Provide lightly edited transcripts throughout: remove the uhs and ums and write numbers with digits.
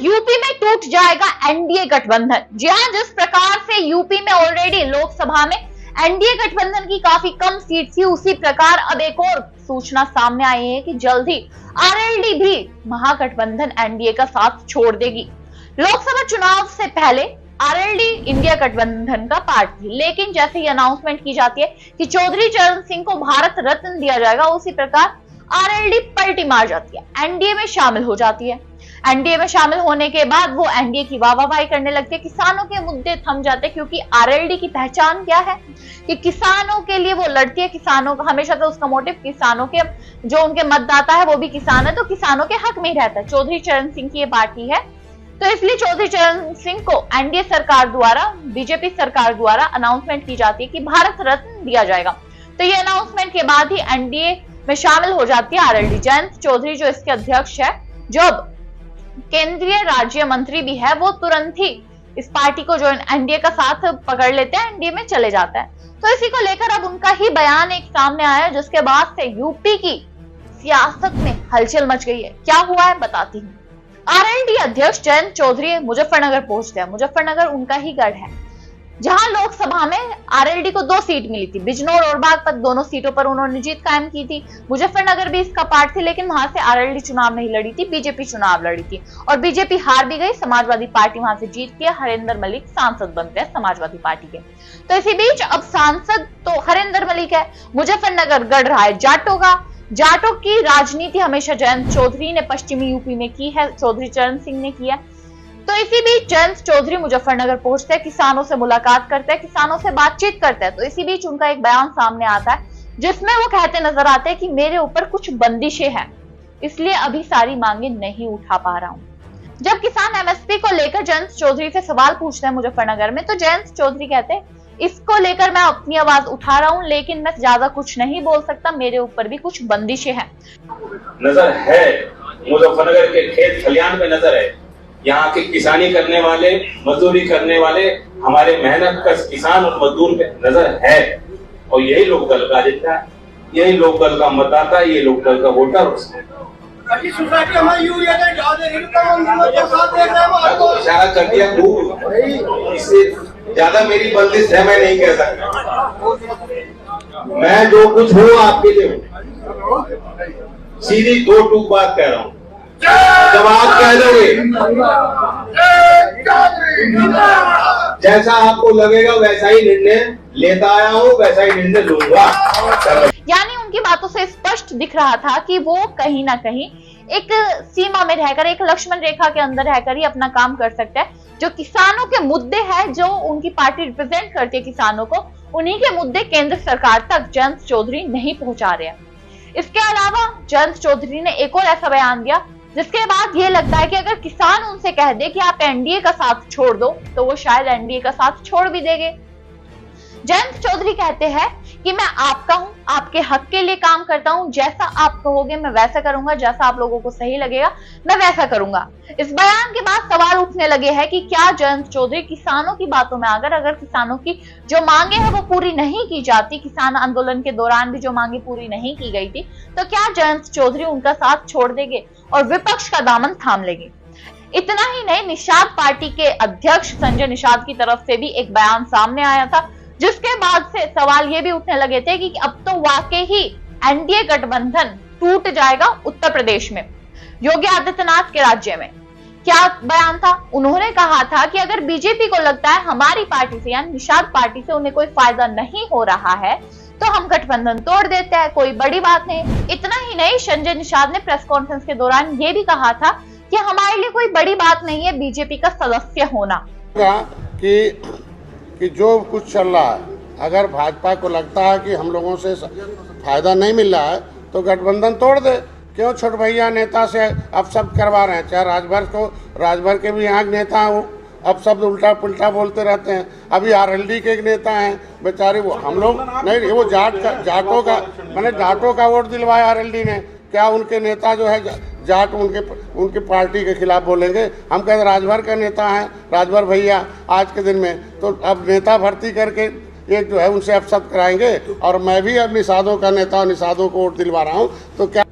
UP में टूट जाएगा एनडीए गठबंधन। जी हां, जिस प्रकार से यूपी में ऑलरेडी लोकसभा में एनडीए गठबंधन की काफी कम सीट थी, उसी प्रकार अब एक और सूचना सामने आई है कि जल्द ही आरएलडी भी महागठबंधन एनडीए का साथ छोड़ देगी। लोकसभा चुनाव से पहले आरएलडी इंडिया गठबंधन का पार्ट थी, लेकिन जैसे ही अनाउंसमेंट की जाती है कि चौधरी चरण सिंह को भारत रत्न दिया जाएगा, उसी प्रकार आरएलडी पलटी मार जाती है, एनडीए में शामिल हो जाती है। एनडीए में शामिल होने के बाद वो एनडीए की वाहवाही करने लगते हैं, किसानों के मुद्दे थम जाते हैं, क्योंकि आरएलडी की पहचान क्या है कि किसानों के लिए वो लड़ती है। किसानों का हमेशा से उसका मोटिव किसानों के, जो उनके मतदाता है वो भी किसान है, तो किसानों के हक में ही रहता है। चौधरी चरण सिंह की ये पार्टी है, तो इसलिए चौधरी चरण सिंह को एनडीए सरकार द्वारा, बीजेपी सरकार द्वारा अनाउंसमेंट की जाती है कि भारत रत्न दिया जाएगा। तो ये अनाउंसमेंट के बाद ही एनडीए में शामिल हो जाती है आरएलडी। जयंत चौधरी जो इसके अध्यक्ष है, जो अब केंद्रीय राज्य मंत्री भी है, वो तुरंत ही इस पार्टी को जो एनडीए का साथ पकड़ लेते हैं, एनडीए में चले जाता है। तो इसी को लेकर अब उनका ही बयान एक सामने आया, जिसके बाद से यूपी की सियासत में हलचल मच गई है। क्या हुआ है बताती हूँ। आरएलडी अध्यक्ष जयंत चौधरी मुजफ्फरनगर पहुंचते हैं। मुजफ्फरनगर उनका ही गढ़ है, जहां लोकसभा में आरएलडी को 2 सीट मिली थी। बिजनौर और बागपत दोनों सीटों पर उन्होंने जीत कायम की थी। मुजफ्फरनगर भी इसका पार्ट थी, लेकिन वहां से आरएलडी चुनाव नहीं लड़ी थी, बीजेपी चुनाव लड़ी थी और बीजेपी हार भी गई। समाजवादी पार्टी वहां से जीतती है, हरेंद्र मलिक सांसद बनते हैं समाजवादी पार्टी के। तो इसी बीच अब सांसद तो हरेंद्र मलिक है, मुजफ्फरनगर गढ़ रहा है जाटों का। जाटों की राजनीति हमेशा जयंत चौधरी ने पश्चिमी यूपी में की है, चौधरी चरण सिंह ने की है। तो इसी बीच जयंत चौधरी मुजफ्फरनगर पहुंचते हैं, किसानों से मुलाकात करते हैं, किसानों से बातचीत करते हैं। तो इसी बीच उनका एक बयान सामने आता है, जिसमें वो कहते नजर आते हैं कि मेरे ऊपर कुछ बंदिशें हैं, इसलिए अभी सारी मांगे नहीं उठा पा रहा हूं। जब किसान एमएसपी को लेकर जयंत चौधरी से सवाल पूछते हैं मुजफ्फरनगर में, तो जयंत चौधरी कहते हैं इसको लेकर मैं अपनी आवाज उठा रहा हूं, लेकिन मैं ज्यादा कुछ नहीं बोल सकता, मेरे ऊपर भी कुछ बंदिशें हैं। नजर है, मुजफ्फरनगर के खेत खलियान पे नजर है, यहाँ के किसानी करने वाले, मजदूरी करने वाले, हमारे मेहनत कश किसान और मजदूर पे नजर है। और यही लोकदल का जितना, यही लोकदल का मतदाता, ये लोकदल का वोटर इशारा कर दिया। इससे ज्यादा मेरी बंदिश है, मैं नहीं कह सकता। मैं जो कुछ हूँ आपके लिए हूँ, सीधी 2 टूक बात कह रहा हूँ। जब आप कह दोगे जैसा आपको लगेगा वैसा ही निर्णय लेता आया हूँ, वैसा ही निर्णय लूंगा। यानी उनकी बातों से स्पष्ट दिख रहा था कि वो कहीं ना कहीं एक सीमा में रहकर, एक लक्ष्मण रेखा के अंदर रहकर ही अपना काम कर सकते हैं। जो किसानों के मुद्दे हैं, जो उनकी पार्टी रिप्रेजेंट करती है किसानों को, उन्हीं के मुद्दे केंद्र सरकार तक जयंत चौधरी नहीं पहुंचा रहे हैं। इसके अलावा जयंत चौधरी ने एक और ऐसा बयान दिया, जिसके बाद ये लगता है कि अगर किसान उनसे कह दे कि आप एनडीए का साथ छोड़ दो, तो वो शायद एनडीए का साथ छोड़ भी देंगे। जयंत चौधरी कहते हैं कि मैं आपका हूं, आपके हक के लिए काम करता हूं, जैसा आप कहोगे मैं वैसा करूंगा, जैसा आप लोगों को सही लगेगा मैं वैसा करूंगा। इस बयान के बाद सवाल उठने लगे हैं कि क्या जयंत चौधरी किसानों की बातों में आकर, अगर किसानों की जो मांगे हैं वो पूरी नहीं की जाती, किसान आंदोलन के दौरान भी जो मांगे पूरी नहीं की गई थी, तो क्या जयंत चौधरी उनका साथ छोड़ देंगे और विपक्ष का दामन थाम लेंगे। इतना ही नहीं, निषाद पार्टी के अध्यक्ष संजय निषाद की तरफ से भी एक बयान सामने आया था, जिसके बाद से सवाल ये भी उठने लगे थे कि अब तो वाकई ही एनडीए गठबंधन टूट जाएगा उत्तर प्रदेश में, योगी आदित्यनाथ के राज्य में। क्या बयान था? उन्होंने कहा था कि अगर बीजेपी को लगता है हमारी पार्टी से, यानी निषाद पार्टी से उन्हें कोई फायदा नहीं हो रहा है, तो हम गठबंधन तोड़ देते हैं, कोई बड़ी बात नहीं। इतना ही नहीं, संजय निषाद ने प्रेस कॉन्फ्रेंस के दौरान ये भी कहा था कि हमारे लिए कोई बड़ी बात नहीं है बीजेपी का सदस्य होना। कि जो कुछ चल रहा है, अगर भाजपा को लगता है कि हम लोगों से फायदा नहीं मिल रहा है, तो गठबंधन तोड़ दे। क्यों छोट भैया नेता से अब सब करवा रहे हैं? चाहे राजभर के भी यहाँ नेता हूँ, अब सब उल्टा पुल्टा बोलते रहते हैं। अभी आरएलडी के एक नेता हैं बेचारे, वो हम लोग नहीं, वो जाटों का वोट दिलवाया आरएलडी ने। क्या उनके नेता जो है जाट उनके पार्टी के खिलाफ बोलेंगे? हम कहते राजभर का नेता है, राजभर भैया आज के दिन में, तो अब नेता भर्ती करके एक जो है उनसे अपशब्द कराएंगे। और मैं भी अब निषादों का नेता और निषादों को वोट दिलवा रहा हूँ, तो क्या?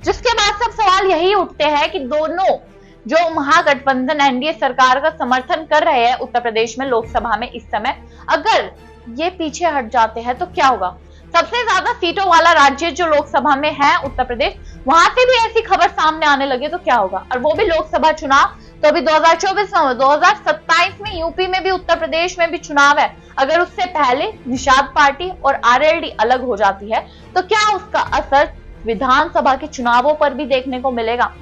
जिसके बाद सब सवाल यही उठते हैं कि दोनों जो महागठबंधन एनडीए सरकार का समर्थन कर रहे हैं उत्तर प्रदेश में लोकसभा में इस समय, अगर ये पीछे हट जाते हैं तो क्या होगा? सबसे ज्यादा सीटों वाला राज्य जो लोकसभा में है उत्तर प्रदेश, वहां से भी ऐसी खबर सामने आने लगे तो क्या होगा? और वो भी लोकसभा चुनाव तो अभी 2024 में, 2027 में यूपी में भी, उत्तर प्रदेश में भी चुनाव है। अगर उससे पहले निषाद पार्टी और आरएलडी अलग हो जाती है तो क्या उसका असर विधानसभा के चुनावों पर भी देखने को मिलेगा?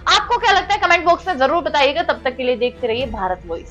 आपको क्या लगता है? कमेंट बॉक्स में जरूर बताइएगा। तब तक के लिए देखते रहिए भारत वॉइस।